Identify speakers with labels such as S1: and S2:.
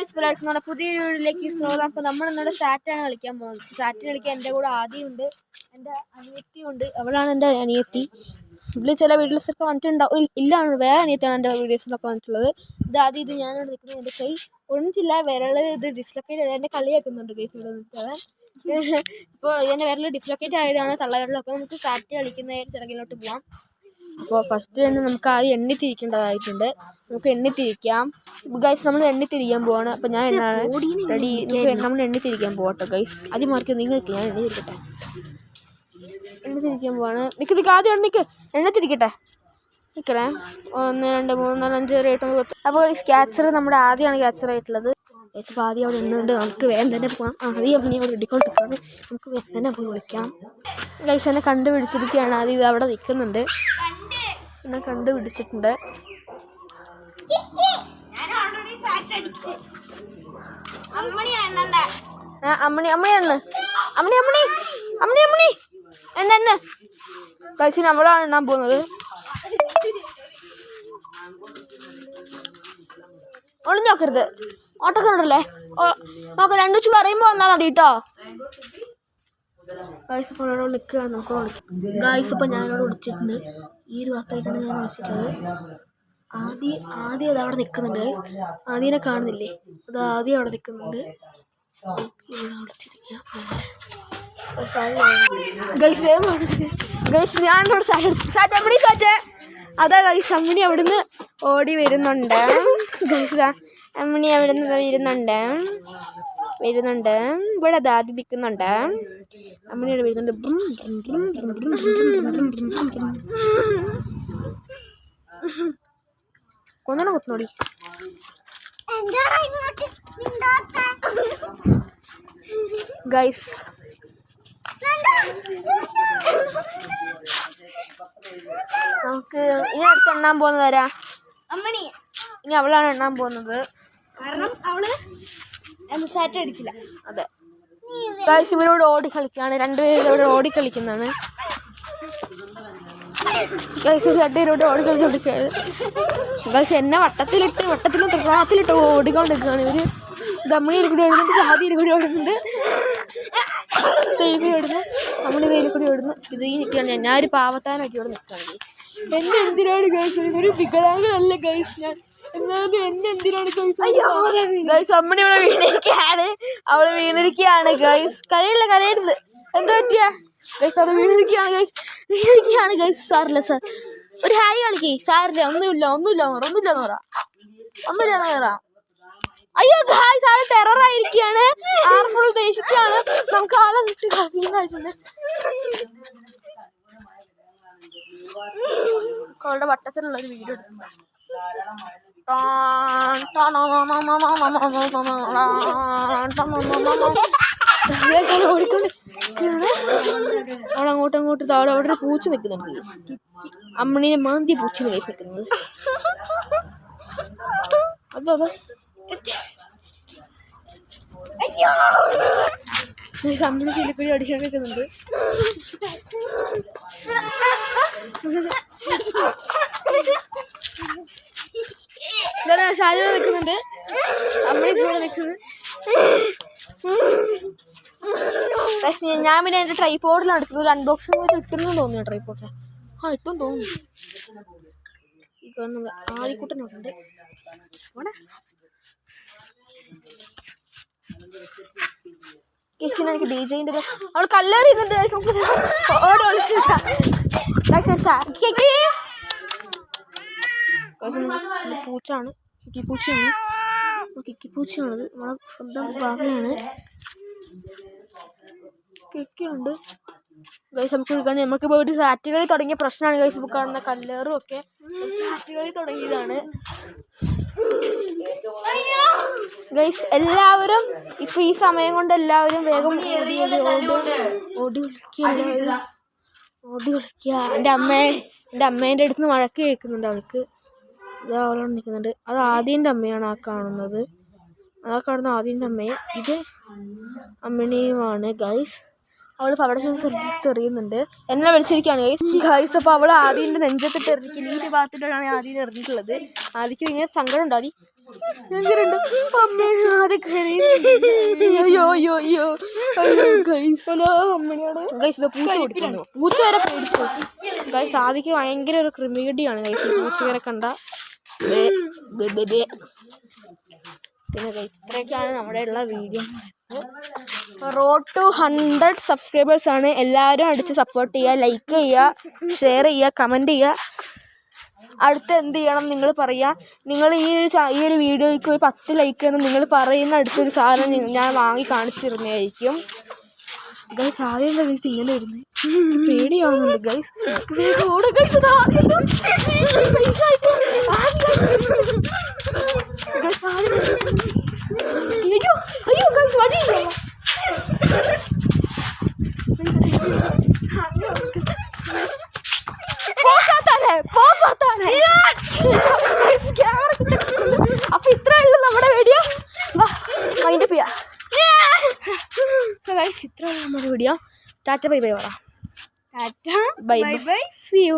S1: Guys പുതിയൊരു വീഡിയോയിലേക്ക് സ്വാഗതം. അപ്പോൾ നമ്മൾ ഇന്നലെ സാറ്റാണ് കളിക്കാൻ പോകുന്നത്. സാറ്റ് കളിക്കാൻ എൻ്റെ കൂടെ ആദ്യമുണ്ട്, എൻ്റെ അനിയത്തിയുണ്ട്. അവളാണ് എൻ്റെ അനിയത്തി. ഇതിൽ ചില വീഡിയോസൊക്കെ വന്നിട്ടുണ്ടാവും, ഇല്ലാണ് വേറെ അനിയത്തിയാണ് എൻ്റെ വീഡിയോസിലൊക്കെ വന്നിട്ടുള്ളത്. ഇത് ആദ്യം ഇത് ഞാനാണ് നിൽക്കുന്നത്. എൻ്റെ കൈ ഒന്നിച്ചില്ല, വിരൽ ഇത് ഡിസ്ലൊക്കേറ്റ് എൻ്റെ കളിയാക്കുന്നുണ്ട് ഗൈസ് ഇവിടെ നിൽക്കാതെ. ഇപ്പോൾ എൻ്റെ വിരൽ ഡിസ്ലൊക്കേറ്റ് ആയതാണ് തള്ളവിരൽ. അപ്പോൾ നമുക്ക് സാറ്റ് കളിക്കുന്ന ചിറകിലോട്ട് പോവാം. അപ്പോൾ ഫസ്റ്റ് തന്നെ നമുക്ക് ആദ്യം എണ്ണി തിരിക്കേണ്ടതായിട്ടുണ്ട്. നമുക്ക് എണ്ണി തിരിക്കാം ഗൈസ്. നമ്മൾ എണ്ണി തിരിക്കാൻ പോവാണ്. അപ്പോൾ ഞാൻ എന്നാണ് റെഡി. നമ്മൾ എണ്ണി തിരിക്കാൻ പോകട്ടോ ഗൈസ്. ആദ്യം മാർക്ക് നിങ്ങൾക്ക് ഞാൻ എണ്ണി തിരിക്കട്ടെ. എണ്ണി തിരിക്കാൻ പോവാണ്. നിൽക്ക് ആദ്യം എണ്ണി തിരിക്കട്ടെ. നിൽക്കണേ. 1 2 3 4 5 6 7 8 9 10. അപ്പോൾ ക്യാച്ചർ നമ്മുടെ ആദ്യമാണ് ക്യാച്ചർ ആയിട്ടുള്ളത്. ഇപ്പോൾ ആദ്യം അവിടെ എണ്ണുണ്ട്. നമുക്ക് വേഗം തന്നെ പോകാം. ആദ്യം അമ്മ അവിടെ റെഡിക്കൊണ്ടിരിക്കുകയാണ്. നമുക്ക് വേഗം തന്നെ പോയി വിളിക്കാം ഗൈസ്. എന്നെ കണ്ടുപിടിച്ചിരിക്കുകയാണ്. ആദ്യം ഇത് അവിടെ നിൽക്കുന്നുണ്ട്. എന്നെ കണ്ടുപിടിച്ചിട്ടുണ്ട്. എണ്ണ കഴിച്ച് നമ്മളാണ് എണ്ണാൻ പോകുന്നത്. ഒളിഞ്ഞോക്കരുത്. ഓട്ടക്കണ്ടല്ലേ നോക്കാം. 2 വെച്ച് പറയുമ്പോൾ വന്നാൽ മതി കേട്ടോ ഗൈസ്. ഇപ്പോൾ അവിടെ നിൽക്കുക. നമുക്ക് വിളിക്കാം ഗൈസ്. ഇപ്പോൾ ഞാനവിടെ വിളിച്ചിട്ടുണ്ട്. ഈ ഒരു ഭാഗത്തായിട്ടാണ് ഞാൻ വിളിച്ചിട്ടുള്ളത്. ആദ്യം അത് അവിടെ നിൽക്കുന്നുണ്ട് ഗൈസ്. ആദ്യനെ കാണുന്നില്ലേ? അത് ആദ്യം അവിടെ നിൽക്കുന്നുണ്ട്. ഇവിടെ വിളിച്ചിരിക്കാം ഗൈസ്. ഞാനോട് സാറ്റ് അതാ ഗൈസ്. അമ്മിണി അവിടുന്ന് ഓടി വരുന്നുണ്ട് ഗൈസ്. അമ്മിണി അവിടുന്ന് വരുന്നുണ്ട്. ഇവിടെ അത് ആദ്യം നിൽക്കുന്നുണ്ട്. അമ്മിണിയോട് വരുന്നുണ്ട്. കൊന്നണ കുത്തുന്നോടി ഗൈസ്. നമുക്ക് ഇനി അടുത്ത് എണ്ണാൻ പോകുന്നത് ആരാ? ഇനി അവളാണ് എണ്ണാൻ പോകുന്നത്. കാരണം അവള് സാറ്റ് അടിച്ചില്ല. അതെ ഗൈസ്. ഇവരോട് ഓടി കളിക്കുകയാണ്. 2 പേര് ഇവിടെ ഓടി കളിക്കുന്നതാണ് ഗൈസ്. 2 പേരോട് ഓടി കളിച്ചോണ്ടിരിക്കുകയാണ് ഗൈസ്. എന്നെ വട്ടത്തിലും ത്രികോണത്തിലിട്ട് ഓടിക്കൊണ്ടിരിക്കുകയാണ് ഇവര്. ദമ്മണിയിൽ കൂടി ഓടുന്നുണ്ട്, ജാതിയിൽ കൂടി ഓടുന്നുണ്ട്, തേയിൽ കൂടി ഓടുന്നു, അമ്മണി തേയിൽ കൂടി ഓടുന്നു. ഇത് ഈ നിൽക്കുകയാണ്. ഞാൻ ഒരു പാവത്താനായിട്ട് ഇവിടെ നിൽക്കുകയാണ്. എന്നെ എന്തിനാണ് ഗൈസ്? ഒരു വികലാംഗനല്ല ഗൈസ് ഞാൻ. എന്നാലും എന്നെ എന്തിനാണ് ഗൈസ്? അമ്മണി ഇവിടെ വീണിരിക്കുകയാണ്. അവള് വീണിരിക്കുകയാണ് ഗൈസ്. കരയരുത്. എന്താ പറ്റിയാ ഗൈസ്? അത് വീണിരിക്കുകയാണ് ഗൈസ്. സാറില്ല സാർ, ഒരു ഹായ് കാണിക്കേ. സാറില്ല, ഒന്നുമില്ല പറ. അയ്യോ ഗൈസ്, ആള് ടെററായിരിക്കുകയാണ്. ഫുൾ ദേഷ്യത്തിലാണ്. നമുക്ക് ആളെ കളിച്ചിട്ടുണ്ട്. അവളുടെ വട്ടത്തിലുള്ളൊരു വീഡിയോ എടുക്കുന്നു. ഓടിക്കൊണ്ട് അവളങ്ങോട്ടും താഴെ അവിടെ ഒരു പൂച്ച നിൽക്കുന്നുണ്ട്. അമ്മണീനെ മാന്തിയ പൂച്ച നിൽക്കുന്നത്. അതോ അമ്മണി ചില്ലിക്കുഴി അടിക്കാൻ നിൽക്കുന്നുണ്ട്. ഷാജ നിൽക്കുന്നുണ്ട്. അമ്മണി ഇവിടെ നിൽക്കുന്നത്. ഞാൻ പിന്നെ എൻ്റെ ട്രൈപോഡിലാണ് എടുക്കുന്നത്. ഒരു അൺബോക്സിംഗ് ആയിട്ട് ഇട്ടെന്ന് തോന്നുന്നു. ട്രൈപോഡിൽ ഇട്ടും തോന്നുന്നു. ഈ കാണുന്നത് ആദ്യക്കൂട്ടനുണ്ട്. എനിക്ക് ഡിജെന്റെ അവൾ കല്ലേറിയുന്നുണ്ട്. പൂച്ചാണ് കിക്കിപ്പൂച്ചയാണത്. നമ്മളെ സ്വന്തം ഭാഗമാണ്. കിക്കുണ്ട് ഗൈസ്. നമുക്ക് പോയിട്ട് സാറ്റുകളിൽ തുടങ്ങിയ പ്രശ്നമാണ് ഗൈസ്. ഇപ്പോൾ കാണുന്ന കല്ലേറും ഒക്കെ സാറ്റുകളിൽ തുടങ്ങിയതാണ് ഗൈസ്. എല്ലാവരും ഇപ്പൊ ഈ സമയം കൊണ്ട് എല്ലാവരും വേഗം ഓടി വിളിക്കുക. എൻ്റെ അമ്മേൻ്റെ അടുത്ത് നിന്ന് വഴക്ക് കേൾക്കുന്നുണ്ട് അവൾക്ക്. ഇത് അവളോട് നിൽക്കുന്നുണ്ട്. അത് ആദ്യൻ്റെ അമ്മയാണ് ആ കാണുന്നത്. അതാ കാണുന്ന ആദ്യൻ്റെ അമ്മയും ഇത് അമ്മിണിയുമാണ് ഗൈസ്. അവളിപ്പോൾ അവിടെ നിന്ന് എറിയുന്നുണ്ട്. എന്നെ വിളിച്ചിരിക്കുകയാണ് ഗൈസ്. അപ്പോൾ അവൾ ആദ്യം നെഞ്ചത്തിട്ട് എറിഞ്ഞിരിക്കുന്നു. ഈ ഭാഗത്തിട്ടാണ് ആദ്യം എറിഞ്ഞിട്ടുള്ളത്. ആദ്യം ഇങ്ങനെ സങ്കടം ഉണ്ട്. ആദ്യം പൂച്ച വരെ പേടിച്ചു ഗൈസ്. ആദ്യം ഭയങ്കര ഒരു ക്രിമികടിയാണ് ഗൈസ് പൂച്ച വരെ കണ്ട. പിന്നെ ഇത്രയൊക്കെയാണ് നമ്മുടെ ഉള്ള വീഡിയോ. റോഡ് ടു 100 സബ്സ്ക്രൈബേഴ്സ് ആണ്. എല്ലാവരും അടിച്ച് സപ്പോർട്ട് ചെയ്യുക, ലൈക്ക് ചെയ്യുക, ഷെയർ ചെയ്യുക, കമൻറ്റ് ചെയ്യുക. അടുത്ത് എന്ത് ചെയ്യണം നിങ്ങൾ പറയുക. നിങ്ങൾ ഈ ഒരു വീഡിയോയ്ക്ക് ഒരു 10 ലൈക്ക് എന്ന് നിങ്ങൾ പറയുന്ന അടുത്തൊരു സാധനം ഞാൻ വാങ്ങി കാണിച്ചിരുന്നതായിരിക്കും ഗൈസ്. ആദ്യം ഗൈസ് ഇങ്ങനെ വരുന്നത് പേടിയാവുന്നുണ്ട് ഗൈസ്. അയ്യോ ഗൈസ് വഴിയില്ല. അപ്പൊ ഇത്രേ ഉള്ളൂ നമ്മുടെ വീഡിയോ. മൈൻഡ് ചെയ്യാം. ഇത്രേ ഉള്ളൂ നമ്മുടെ വീഡിയോ. ടാറ്റ ബൈ ബൈ പറ. Tata bye bye. See U.